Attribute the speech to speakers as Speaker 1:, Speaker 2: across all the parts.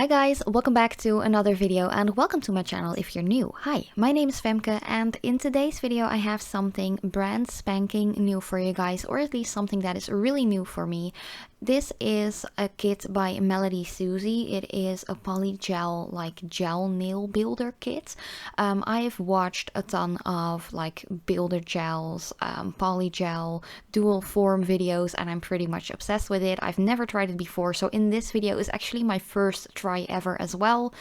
Speaker 1: Hi guys, welcome back to another video and welcome to my channel if you're new. Hi, my name is Femke and in today's video I have something brand spanking new for you guys, or at least something that is really new for me. This is a kit by Melodysusie. It is a polygel, like gel nail builder kit. I've watched a ton of like builder gels, polygel, dual form videos, and I'm pretty much obsessed with it. I've never tried it before, so in this video is actually my first try ever as well.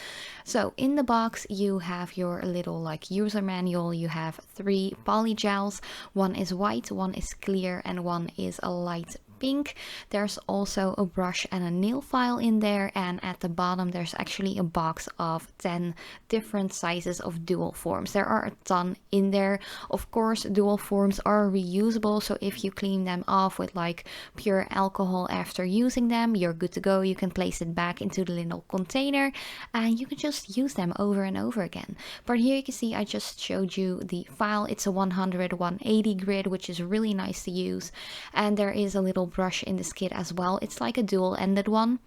Speaker 1: So in the box you have your little like user manual. You have 3 polygels. One is white, one is clear, and one is a light pink. There's also a brush and a nail file in there, and at the bottom there's actually a box of 10 different sizes of dual forms. There are a ton in there. Of course, dual forms are reusable, so if you clean them off with like pure alcohol after using them, you're good to go. You can place it back into the little container and you can just use them over and over again. But here you can see I just showed you the file. It's a 100/180 grid, which is really nice to use, and there is a little brush in this kit as well. It's like a dual-ended one.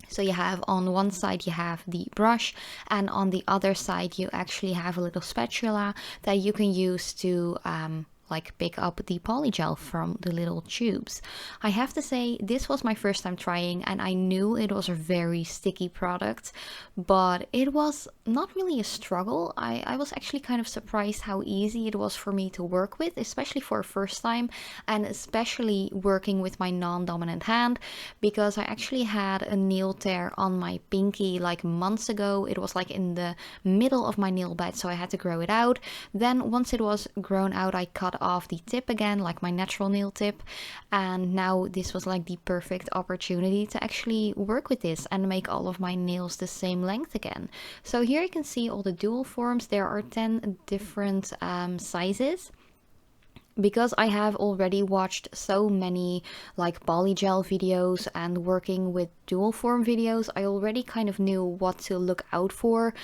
Speaker 1: So you have on one side you have the brush, and on the other side you actually have a little spatula that you can use to like pick up the polygel from the little tubes. I have to say this was my first time trying, and I knew it was a very sticky product, but it was not really a struggle. I was actually kind of surprised how easy it was for me to work with, especially for a first time, and especially working with my non-dominant hand, because I actually had a nail tear on my pinky like months ago. It was like in the middle of my nail bed, so I had to grow it out. Then once it was grown out, I cut off the tip again, like my natural nail tip, and now this was like the perfect opportunity to actually work with this and make all of my nails the same length again. So here you can see all the dual forms. There are 10 different sizes. Because I have already watched so many like polygel videos and working with dual form videos, I already kind of knew what to look out for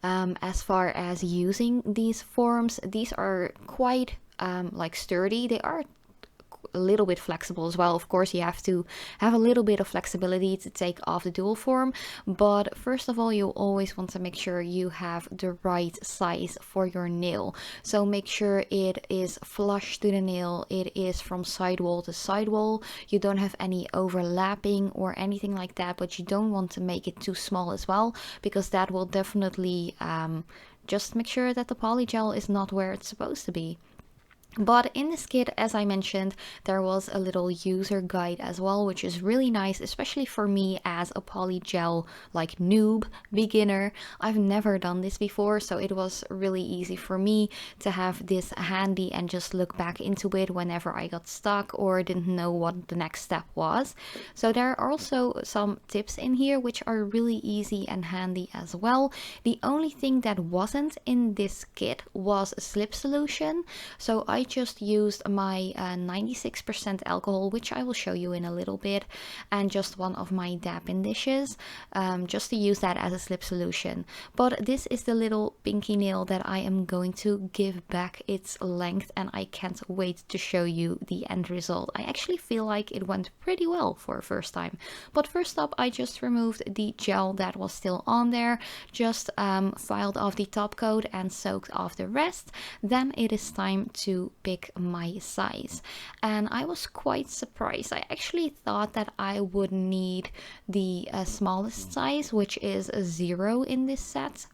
Speaker 1: as far as using these forms. These are quite like sturdy. They are a little bit flexible as well. Of course, you have to have a little bit of flexibility to take off the dual form, but first of all you always want to make sure you have the right size for your nail. So make sure it is flush to the nail, it is from sidewall to sidewall, you don't have any overlapping or anything like that, but you don't want to make it too small as well, because that will definitely just make sure that the polygel is not where it's supposed to be. But in this kit, as I mentioned, there was a little user guide as well, which is really nice, especially for me as a polygel like noob, beginner. I've never done this before, so it was really easy for me to have this handy and just look back into it whenever I got stuck or didn't know what the next step was. So there are also some tips in here which are really easy and handy as well. The only thing that wasn't in this kit was a slip solution, so I just used my 96% alcohol, which I will show you in a little bit, and just one of my dab-in dishes, just to use that as a slip solution. But this is the little pinky nail that I am going to give back its length, and I can't wait to show you the end result. I actually feel like it went pretty well for a first time. But first up, I just removed the gel that was still on there, just filed off the top coat and soaked off the rest. Then it is time to pick my size, and I was quite surprised. I actually thought that I would need the smallest size, which is a 0 in this set.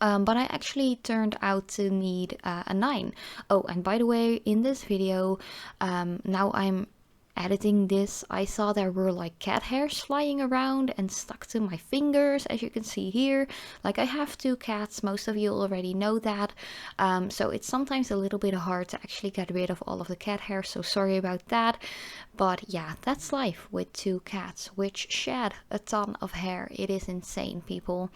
Speaker 1: But I actually turned out to need a 9. Oh, and by the way, in this video, now I'm editing this, I saw there were like cat hairs flying around and stuck to my fingers, as you can see here. Like, I have 2 cats, most of you already know that, so it's sometimes a little bit hard to actually get rid of all of the cat hair, so sorry about that. But yeah, that's life with 2 cats, which shed a ton of hair. It is insane, people.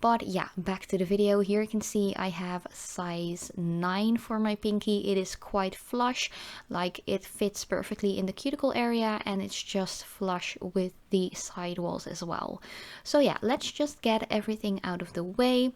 Speaker 1: But yeah, back to the video. Here you can see I have size 9 for my pinky. It is quite flush, like it fits perfectly in the cuticle area, and it's just flush with the side walls as well. So yeah, let's just get everything out of the way.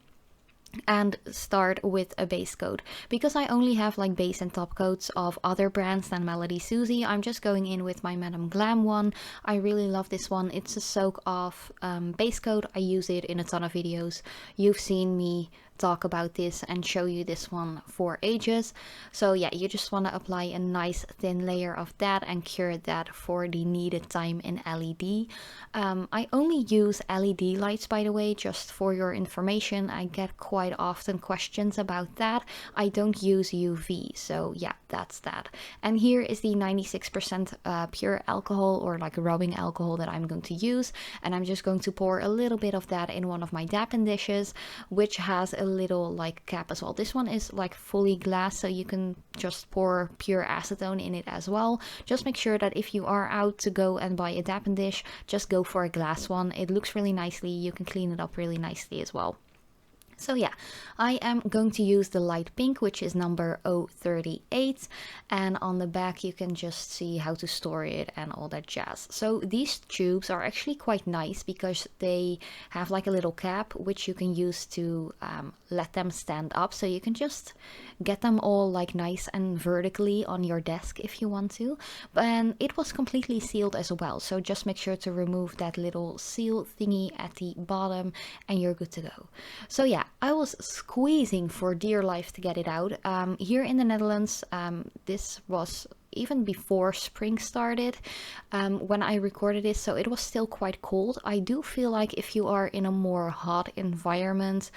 Speaker 1: and start with a base coat. Because I only have like base and top coats of other brands than Melodysusie, I'm just going in with my Madam Glam one. I really love this one. It's a soak off base coat. I use it in a ton of videos. You've seen me talk about this and show you this one for ages. So yeah, you just want to apply a nice thin layer of that and cure that for the needed time in LED. I only use LED lights, by the way, just for your information. I get quite often questions about that. I don't use UV, so yeah, that's that. And here is the 96% pure alcohol, or like rubbing alcohol, that I'm going to use, and I'm just going to pour a little bit of that in one of my dappen dishes, which has a little like cap as well. This one is like fully glass, so you can just pour pure acetone in it as well. Just make sure that if you are out to go and buy a dappen dish, just go for a glass one. It looks really nicely, you can clean it up really nicely as well. So yeah, I am going to use the light pink, which is number 038, and on the back you can just see how to store it and all that jazz. So these tubes are actually quite nice because they have like a little cap which you can use to let them stand up, so you can just get them all like nice and vertically on your desk if you want to. And it was completely sealed as well, so just make sure to remove that little seal thingy at the bottom and you're good to go. So yeah, I was squeezing for dear life to get it out. Here in the Netherlands, this was even before spring started when I recorded this, so it was still quite cold. I do feel like if you are in a more hot environment,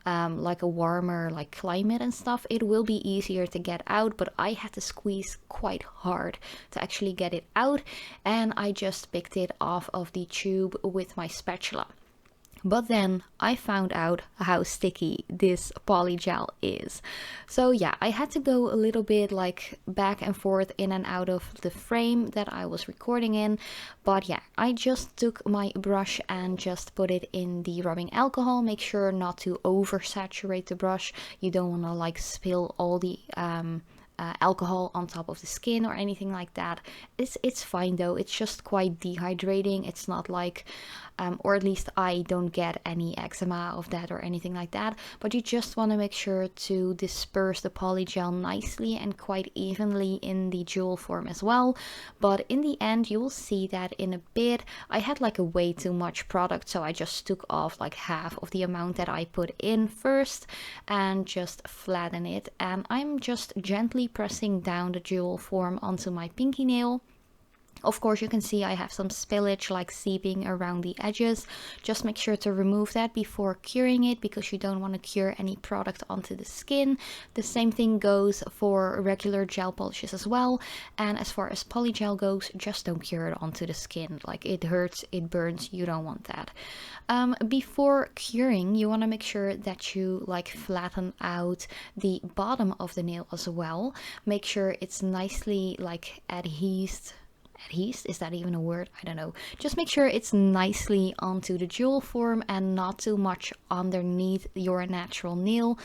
Speaker 1: like a warmer like climate and stuff, it will be easier to get out, but I had to squeeze quite hard to actually get it out, and I just picked it off of the tube with my spatula. But then I found out how sticky this polygel is. So yeah, I had to go a little bit like back and forth in and out of the frame that I was recording in. But yeah, I just took my brush and just put it in the rubbing alcohol. Make sure not to oversaturate the brush. You don't want to like spill all the alcohol on top of the skin or anything like that. It's fine though, it's just quite dehydrating. It's not like or at least I don't get any eczema of that or anything like that, but you just want to make sure to disperse the polygel nicely and quite evenly in the jewel form as well. But in the end you will see that in a bit I had like a way too much product, so I just took off like half of the amount that I put in first and just flatten it, and I'm just gently pressing down the jewel form onto my pinky nail. Of course, you can see I have some spillage like seeping around the edges. Just make sure to remove that before curing it, because you don't want to cure any product onto the skin. The same thing goes for regular gel polishes as well. And as far as polygel goes, just don't cure it onto the skin. Like, it hurts, it burns, you don't want that. Before curing, you want to make sure that you like flatten out the bottom of the nail as well. Make sure it's nicely like adhesed. Is that even a word? I don't know. Just make sure it's nicely onto the jewel form and not too much underneath your natural nail.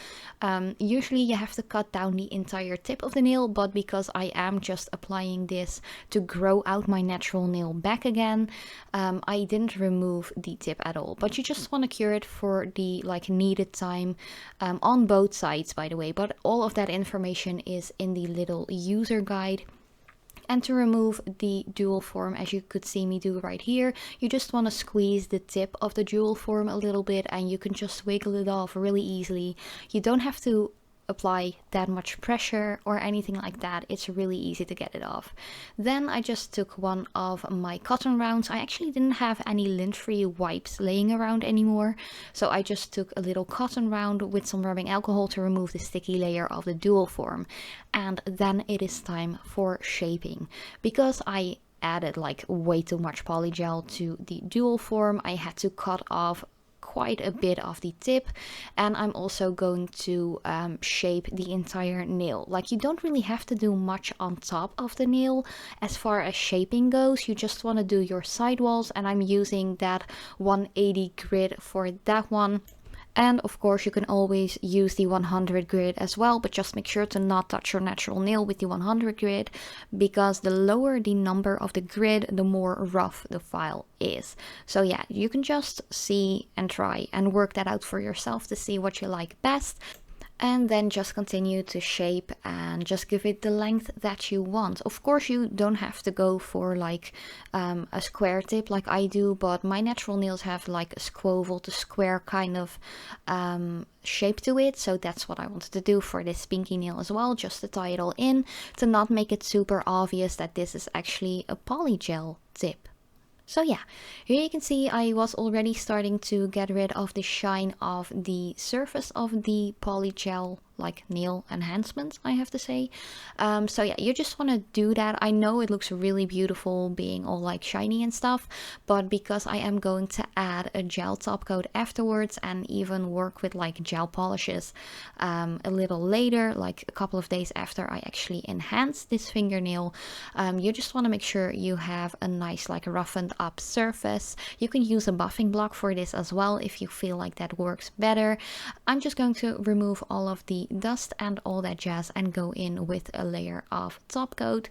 Speaker 1: Usually you have to cut down the entire tip of the nail, but because I am just applying this to grow out my natural nail back again, I didn't remove the tip at all. But you just want to cure it for the like needed time on both sides, by the way. But all of that information is in the little user guide. And to remove the dual form, as you could see me do right here, you just want to squeeze the tip of the dual form a little bit and you can just wiggle it off really easily. You don't have to apply that much pressure or anything like that. It's really easy to get it off. Then I just took one of my cotton rounds. I actually didn't have any lint-free wipes laying around anymore, so I just took a little cotton round with some rubbing alcohol to remove the sticky layer of the dual form. And then it is time for shaping. Because I added like way too much polygel to the dual form, I had to cut off quite a bit of the tip, and I'm also going to shape the entire nail. Like, you don't really have to do much on top of the nail as far as shaping goes. You just want to do your sidewalls, and I'm using that 180 grit for that one. And of course you can always use the 100 grit as well, but just make sure to not touch your natural nail with the 100 grit, because the lower the number of the grit, the more rough the file is. So yeah, you can just see and try and work that out for yourself to see what you like best. And then just continue to shape and just give it the length that you want. Of course you don't have to go for like a square tip like I do, but my natural nails have like a squoval to square kind of shape to it, so that's what I wanted to do for this pinky nail as well, just to tie it all in, to not make it super obvious that this is actually a polygel tip. So yeah, here you can see I was already starting to get rid of the shine of the surface of the polygel like nail enhancement, I have to say. So yeah, you just want to do that. I know it looks really beautiful being all like shiny and stuff, but because I am going to add a gel top coat afterwards and even work with like gel polishes a little later, like a couple of days after I actually enhance this fingernail, you just want to make sure you have a nice like roughened up surface. You can use a buffing block for this as well if you feel like that works better. I'm just going to remove all of the dust and all that jazz and go in with a layer of top coat.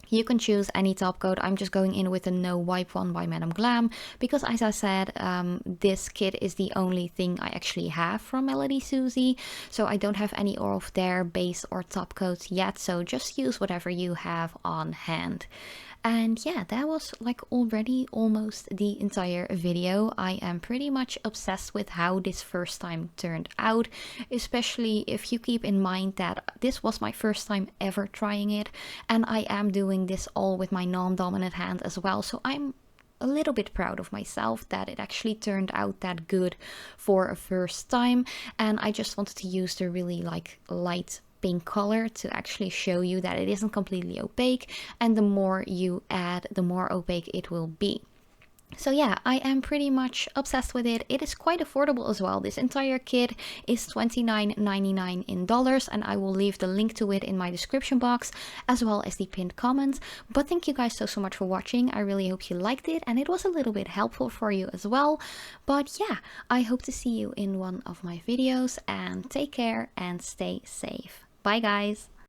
Speaker 1: You can choose any top coat. I'm just going in with a no wipe one by Madam Glam, because as I said, this kit is the only thing I actually have from Melodysusie, so I don't have any of their base or top coats yet, so just use whatever you have on hand. And yeah, that was like already almost the entire video. I am pretty much obsessed with how this first time turned out, especially if you keep in mind that this was my first time ever trying it, and I am doing this all with my non-dominant hand as well, so I'm a little bit proud of myself that it actually turned out that good for a first time. And I just wanted to use the really like light pink color to actually show you that it isn't completely opaque, and the more you add, the more opaque it will be. So yeah, I am pretty much obsessed with it. It is quite affordable as well. This entire kit is $29.99 in dollars, and I will leave the link to it in my description box as well as the pinned comment. But thank you guys so much for watching. I really hope you liked it and it was a little bit helpful for you as well. But yeah, I hope to see you in one of my videos, and take care and stay safe. Bye guys!